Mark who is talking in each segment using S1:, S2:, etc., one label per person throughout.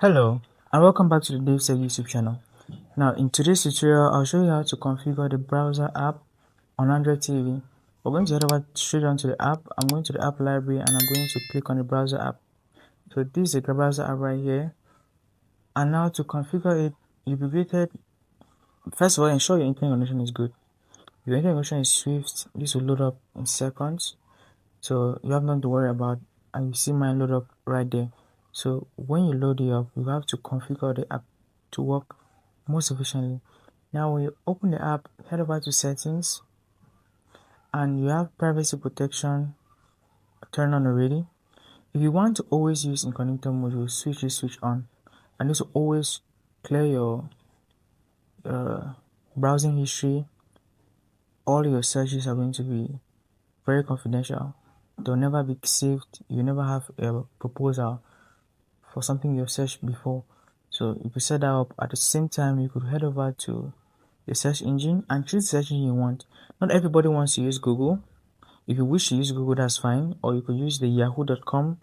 S1: Hello, and welcome back to the DaveTech YouTube channel. Now, in today's tutorial, I'll show you how to configure the browser app on Android TV. We're going to head over straight onto the app. I'm going to the app library and I'm going to click on the browser app. So this is the browser app right here. And now to configure it, you'll be greeted. First of all, ensure your internet connection is good. If your internet connection is swift, this will load up in seconds. So you have nothing to worry about, and you see mine load up right there. So when you load it up, you have to configure the app to work most efficiently. Now when you open the app, head over to settings, and you have privacy protection turned on already. If you want to always use incognito mode, you switch this switch on, and this will always clear your browsing history. All your searches are going to be very confidential. They'll never be saved. You never have a proposal for something you've searched before. So if you set that up, at the same time you could head over to the search engine and choose the search engine you want. Not everybody wants to use Google. If you wish to use Google, that's fine. Or you could use the yahoo.com,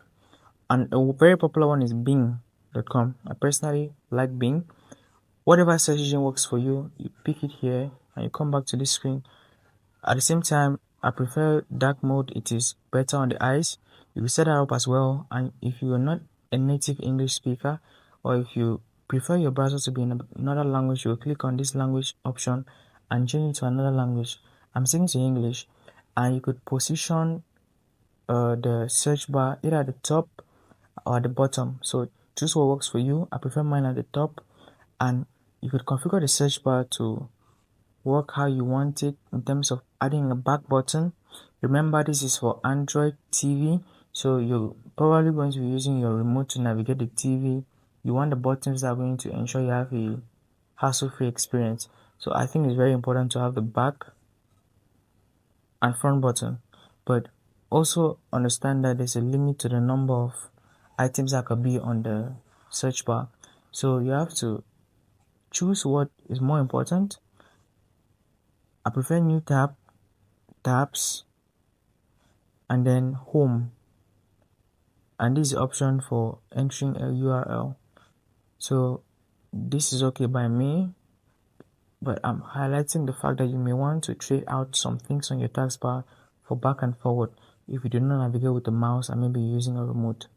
S1: and a very popular one is bing.com. I personally like Bing. Whatever search engine works for you, you pick it here and you come back to this screen. At the same time, I prefer dark mode. It is better on the eyes. You will set that up as well. And if you are not a native English speaker, or if you prefer your browser to be in another language, you will click on this language option and change it to another language. I'm setting to English, and you could position the search bar either at the top or at the bottom. So choose what works for you. I prefer mine at the top, and you could configure the search bar to work how you want it in terms of adding a back button. Remember, this is for Android TV, so you're probably going to be using your remote to navigate the TV. You want the buttons that are going to ensure you have a hassle-free experience. So I think it's very important to have the back and front button, but also understand that there's a limit to the number of items that could be on the search bar. So you have to choose what is more important. I prefer new tabs, and then home, and this is option for entering a URL. So this is okay by me, but I'm highlighting the fact that you may want to trade out some things on your taskbar for back and forward if you do not navigate with the mouse and maybe using a remote.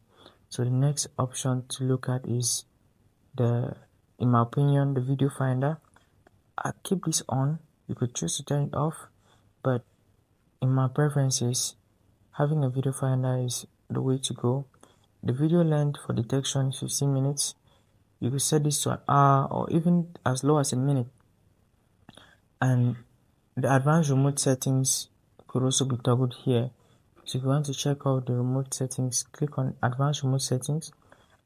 S1: So the next option to look at is in my opinion, the video finder. I keep this on. You could choose to turn it off, but in my preferences, having a video finder is the way to go. The video length for detection is 15 minutes. You could set this to an hour or even as low as a minute. And the advanced remote settings could also be toggled here. So if you want to check out the remote settings, click on advanced remote settings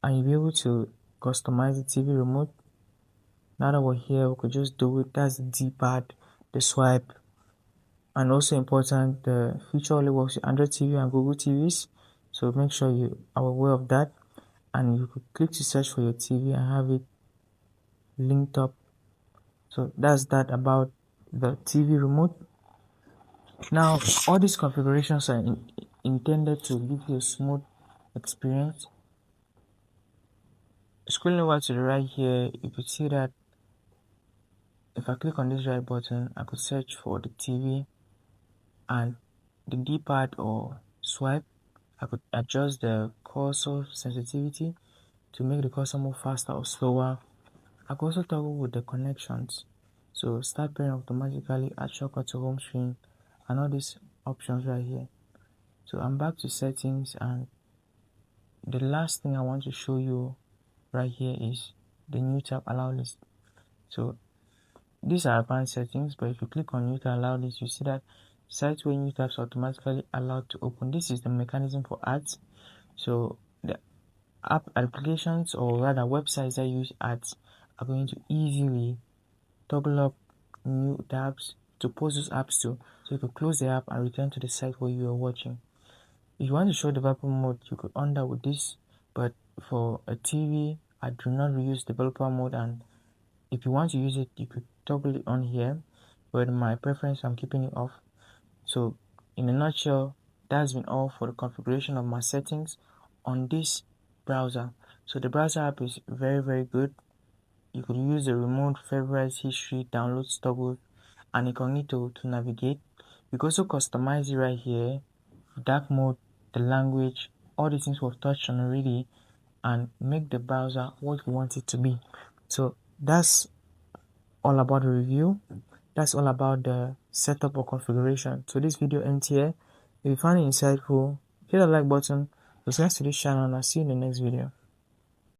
S1: and you'll be able to customize the TV remote. Now that we're here, we could just do it. That's the D-pad, the swipe, and also important, the feature only works with Android TV and Google TVs. So make sure you are aware of that, and you could click to search for your TV and have it linked up. So that's that about the TV remote. Now all these configurations are intended to give you a smooth experience. Scrolling over to the right here, you could see that if I click on this right button, I could search for the TV, and the D-pad or swipe, I could adjust the cursor sensitivity to make the cursor move faster or slower. I could also toggle with the connections, so start pairing automatically, add shortcut to home screen, and all these options right here. So I'm back to settings, and the last thing I want to show you right here is the new tab allow list. So these are advanced settings, but if you click on new tab allow list, you see that sites where new tabs are automatically allowed to open. This is the mechanism for ads. So the app applications, or rather websites that use ads, are going to easily toggle up new tabs to post those apps to. So you could close the app and return to the site where you are watching. If you want to show developer mode, you could on that with this, but for a TV, I do not use developer mode, and if you want to use it, you could toggle it on here, but in my preference, I'm keeping it off. So in a nutshell, that's been all for the configuration of my settings on this browser. So the browser app is very good. You could use the remote favorites, history, downloads, toggle, and incognito to navigate. You can also customize it right here, dark mode, the language, all the things we've touched on already, and make the browser what you want it to be. So that's all about the review. That's all about the setup or configuration. So this video ends here. If you found it insightful, hit the like button, subscribe to this channel, and I'll see you in the next video.